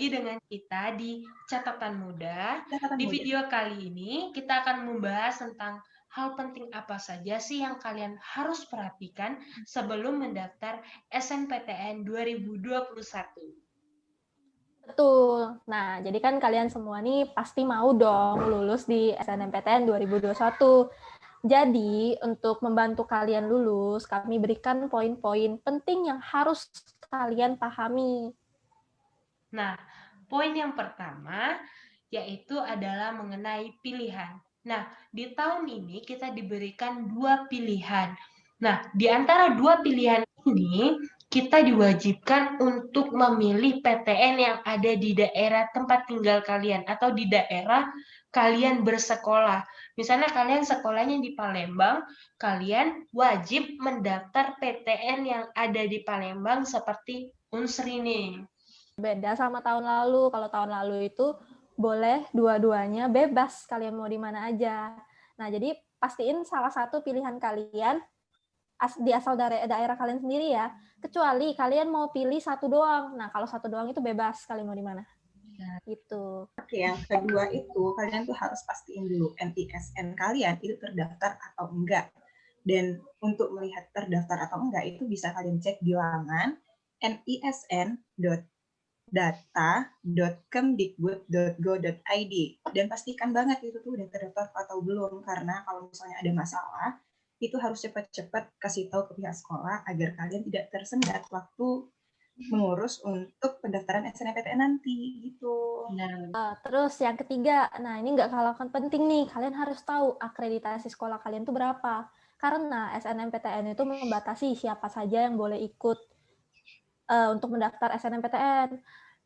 lagi dengan kita di Catatan Muda. Catatan Di muda. video kali ini kita akan membahas tentang hal penting apa saja sih yang kalian harus perhatikan sebelum mendaftar SNPTN 2021. Betul. Nah, jadi kan kalian semua nih pasti mau dong lulus di SNMPTN 2021. Jadi, untuk membantu kalian lulus, kami berikan poin-poin penting yang harus kalian pahami. Nah, poin yang pertama yaitu adalah mengenai pilihan. Nah, di tahun ini kita diberikan 2 pilihan. Nah, di antara 2 pilihan ini, kita diwajibkan untuk memilih PTN yang ada di daerah tempat tinggal kalian atau di daerah kalian bersekolah. Misalnya kalian sekolahnya di Palembang, kalian wajib mendaftar PTN yang ada di Palembang seperti Unsri nih. Beda sama tahun lalu. Kalau tahun lalu itu boleh dua-duanya bebas, kalian mau di mana aja. Nah, jadi pastiin salah satu pilihan kalian di asal dari daerah kalian sendiri ya. Kecuali kalian mau pilih satu doang. Nah, kalau satu doang itu bebas, kalian mau di mana. Gitu. Oke, yang kedua itu kalian tuh harus pastiin dulu NISN kalian itu terdaftar atau enggak. Dan untuk melihat terdaftar atau enggak itu bisa kalian cek di laman nisn.data.kemdikbud.go.id dan pastikan banget itu tuh udah terdaftar atau belum, karena kalau misalnya ada masalah itu harus cepat-cepat kasih tahu ke pihak sekolah agar kalian tidak tersendat waktu mengurus untuk pendaftaran SNMPTN nanti gitu. Terus yang ketiga, nah ini nggak kalah penting nih, kalian harus tahu akreditasi sekolah kalian tuh berapa. Karena SNMPTN itu membatasi siapa saja yang boleh ikut untuk mendaftar SNMPTN.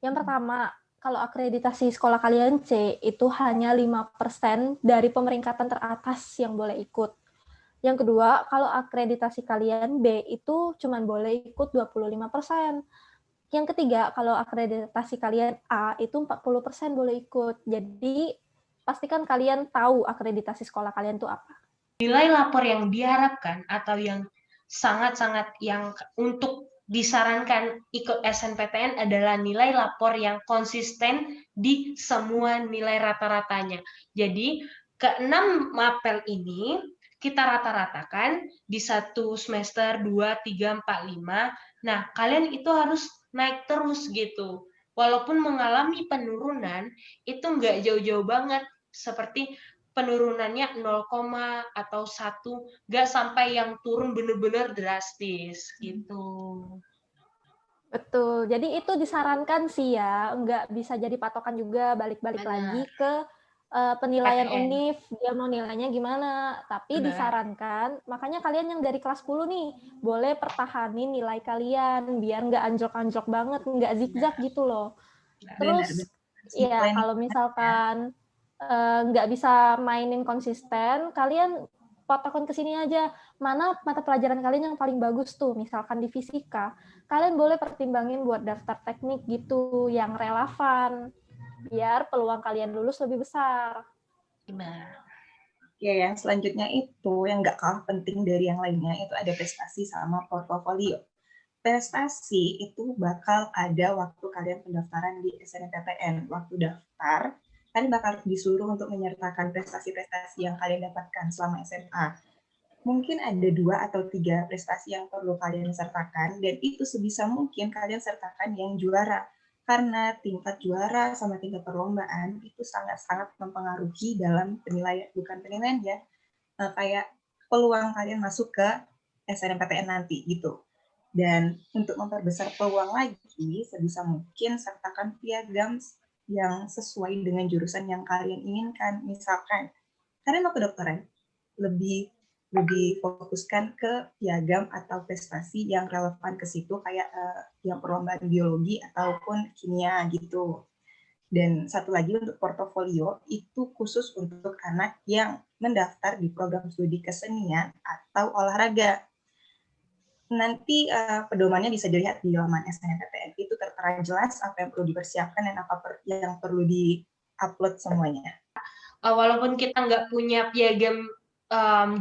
Yang pertama, kalau akreditasi sekolah kalian C, itu hanya 5% dari pemeringkatan teratas yang boleh ikut. Yang kedua, kalau akreditasi kalian B, itu cuma boleh ikut 25%. Yang ketiga, kalau akreditasi kalian A, itu 40% boleh ikut. Jadi, pastikan kalian tahu akreditasi sekolah kalian itu apa. Nilai lapor yang diharapkan atau yang sangat-sangat yang untuk disarankan ikut SNPTN adalah nilai lapor yang konsisten di semua nilai rata-ratanya. Jadi, ke-6 mapel ini kita rata-ratakan di 1 semester, 2, 3, 4, 5. Nah, kalian itu harus naik terus gitu. Walaupun mengalami penurunan, itu nggak jauh-jauh banget. Seperti penurunannya 0, atau 1, nggak sampai yang turun benar-benar drastis gitu. Betul, jadi itu disarankan sih ya, nggak bisa jadi patokan juga balik-balik lagi ke penilaian PTN. UNIF, dia mau nilainya gimana, tapi Benar. disarankan, makanya kalian yang dari kelas 10 nih, boleh pertahanin nilai kalian, biar nggak anjlok-anjlok banget, nggak zigzag gitu loh. Terus, ya kalau misalkan nggak bisa mainin konsisten, kalian patokan ke sini aja, mana mata pelajaran kalian yang paling bagus tuh, misalkan di fisika, kalian boleh pertimbangin buat daftar teknik gitu, yang relevan, biar peluang kalian lulus lebih besar. Benar. Oke, yang selanjutnya itu yang nggak kalah penting dari yang lainnya itu ada prestasi sama portofolio. Prestasi itu bakal ada waktu kalian pendaftaran di SNMPTN. Waktu daftar, kalian bakal disuruh untuk menyertakan prestasi-prestasi yang kalian dapatkan selama SMA. Mungkin ada 2 atau 3 prestasi yang perlu kalian sertakan, dan itu sebisa mungkin kalian sertakan yang juara. Karena tingkat juara sama tingkat perlombaan itu sangat-sangat mempengaruhi dalam penilaian, bukan penilaian ya, kayak peluang kalian masuk ke SNMPTN nanti gitu. Dan untuk memperbesar peluang lagi, sebisa mungkin sertakan piagam yang sesuai dengan jurusan yang kalian inginkan. Misalkan, kalian mau kedokteran, lebih fokuskan ke piagam atau prestasi yang relevan ke situ, kayak yang perlombaan biologi ataupun kimia gitu. Dan satu lagi untuk portofolio, itu khusus untuk anak yang mendaftar di program studi kesenian atau olahraga. Nanti pedomannya bisa dilihat di laman SNMPTN. Itu tertera jelas apa yang perlu dipersiapkan dan apa yang perlu di-upload semuanya. Walaupun kita nggak punya piagam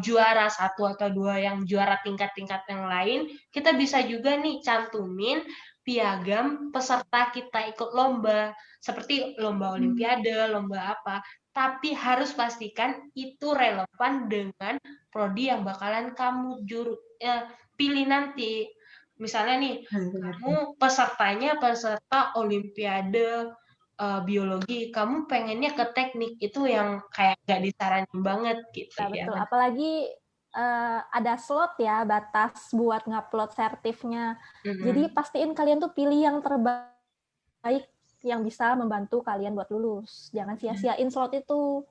juara 1 atau 2 yang juara tingkat-tingkat yang lain, kita bisa juga nih cantumin piagam peserta kita ikut lomba, seperti lomba olimpiade, lomba apa, tapi harus pastikan itu relevan dengan prodi yang bakalan kamu pilih nanti. Misalnya nih, kamu pesertanya peserta olimpiade biologi, kamu pengennya ke teknik, itu yang kayak gak disaranin banget gitu Ya, ya. betul. Apalagi ada slot ya, batas buat ngupload sertifnya. Jadi pastiin kalian tuh pilih yang terbaik yang bisa membantu kalian buat lulus. Jangan sia-siain slot itu.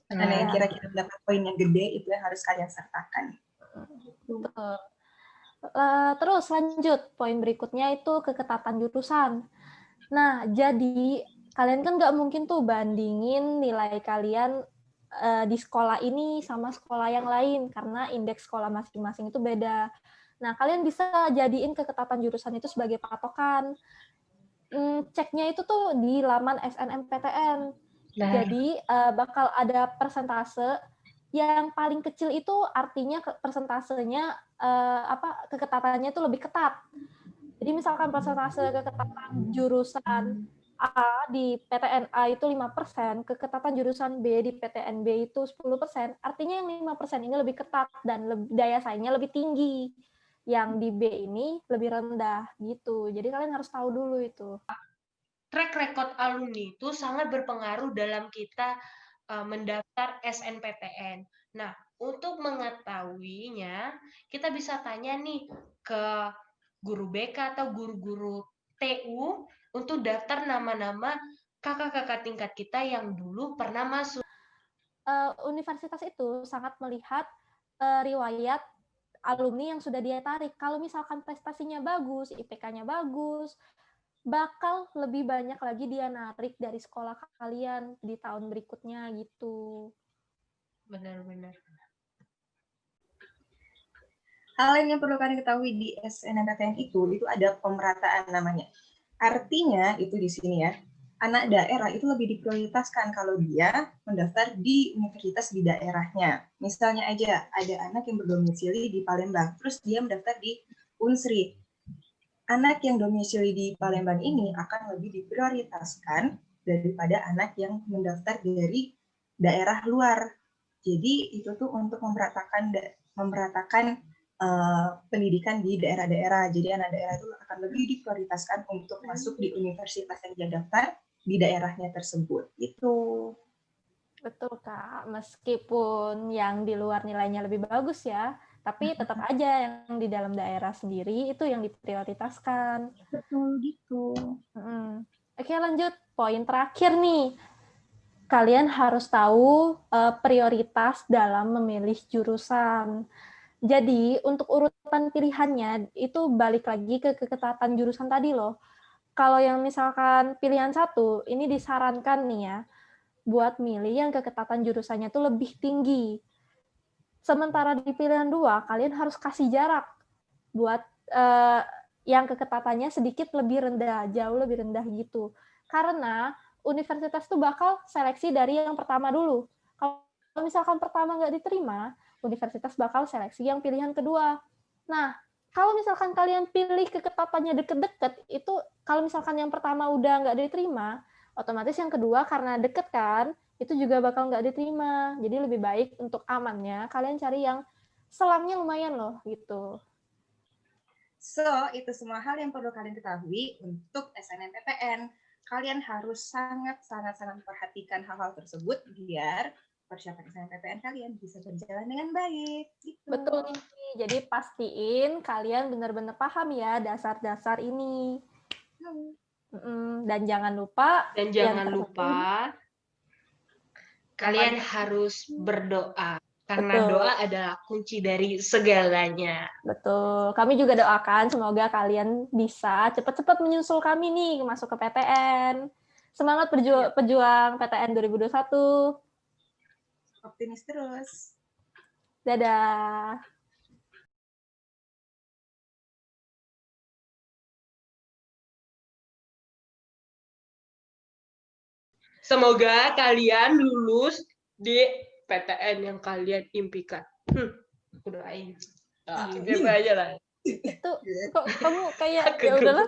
Karena yang kira-kira berapa poin yang gede itu yang harus kalian sertakan. Betul. Terus lanjut, poin berikutnya itu keketatan jurusan. Nah, jadi kalian kan nggak mungkin tuh bandingin nilai kalian di sekolah ini sama sekolah yang lain, karena indeks sekolah masing-masing itu beda. Nah, kalian bisa jadiin keketatan jurusan itu sebagai patokan. Ceknya itu tuh di laman SNMPTN. Nah. Jadi bakal ada persentase yang paling kecil itu artinya persentasenya keketatannya itu lebih ketat. Jadi misalkan persentase keketatan jurusan A di PTN A itu 5%, keketatan jurusan B di PTN B itu 10%, artinya yang 5% ini lebih ketat dan daya saingnya lebih tinggi. Yang di B ini lebih rendah gitu. Jadi kalian harus tahu dulu itu. Track record alumni itu sangat berpengaruh dalam kita mendaftar SNPTN. Nah, untuk mengetahuinya, kita bisa tanya nih ke guru BK atau guru-guru TU untuk daftar nama-nama kakak-kakak tingkat kita yang dulu pernah masuk. Universitas itu sangat melihat riwayat alumni yang sudah dia tarik. Kalau misalkan prestasinya bagus, IPK-nya bagus, bakal lebih banyak lagi dia narik dari sekolah kalian di tahun berikutnya gitu. Benar-benar. Hal lain yang perlu kalian ketahui di SNMPTN itu ada pemerataan namanya. Artinya itu di sini ya, anak daerah itu lebih diprioritaskan kalau dia mendaftar di universitas di daerahnya. Misalnya aja ada anak yang berdomisili di Palembang, terus dia mendaftar di Unsri. Anak yang domisili di Palembang ini akan lebih diprioritaskan daripada anak yang mendaftar dari daerah luar. Jadi itu tuh untuk memeratakan pendidikan di daerah-daerah. Jadi anak daerah itu akan lebih diprioritaskan untuk masuk di universitas yang dia daftar di daerahnya tersebut. Itu. Betul, Kak. Meskipun yang di luar nilainya lebih bagus ya, tapi tetap aja yang di dalam daerah sendiri itu yang diprioritaskan. Betul gitu. Oke, lanjut. Poin terakhir nih. Kalian harus tahu prioritas dalam memilih jurusan. Jadi, untuk urutan pilihannya, itu balik lagi ke keketatan jurusan tadi loh. Kalau yang misalkan pilihan 1, ini disarankan nih ya, buat milih yang keketatan jurusannya tuh lebih tinggi. Sementara di pilihan 2, kalian harus kasih jarak buat yang keketatannya sedikit lebih rendah, jauh lebih rendah gitu. Karena universitas tuh bakal seleksi dari yang pertama dulu. Kalau misalkan pertama nggak diterima, universitas bakal seleksi yang pilihan kedua. Nah, kalau misalkan kalian pilih keketatannya deket-deket, itu kalau misalkan yang pertama udah nggak diterima, otomatis yang kedua karena deket kan, itu juga bakal nggak diterima. Jadi lebih baik untuk amannya, kalian cari yang selangnya lumayan loh, gitu. So, itu semua hal yang perlu kalian ketahui untuk SNMPTN. Kalian harus sangat-sangat memperhatikan hal-hal tersebut biar persiapan SNMPTN kalian bisa berjalan dengan baik. Gitu. Betul nih. Jadi pastiin kalian benar-benar paham ya dasar-dasar ini. Dan jangan lupa. Kalian harus berdoa. Karena doa adalah kunci dari segalanya. Betul. Kami juga doakan semoga kalian bisa cepat-cepat menyusul kami nih masuk ke PTN. Semangat pejuang PTN 2021. Optimis terus. Dadah. Semoga kalian lulus di PTN yang kalian impikan. Aku doain. Gitu aja lah. Itu kok kamu kayak Aku ya udahlah.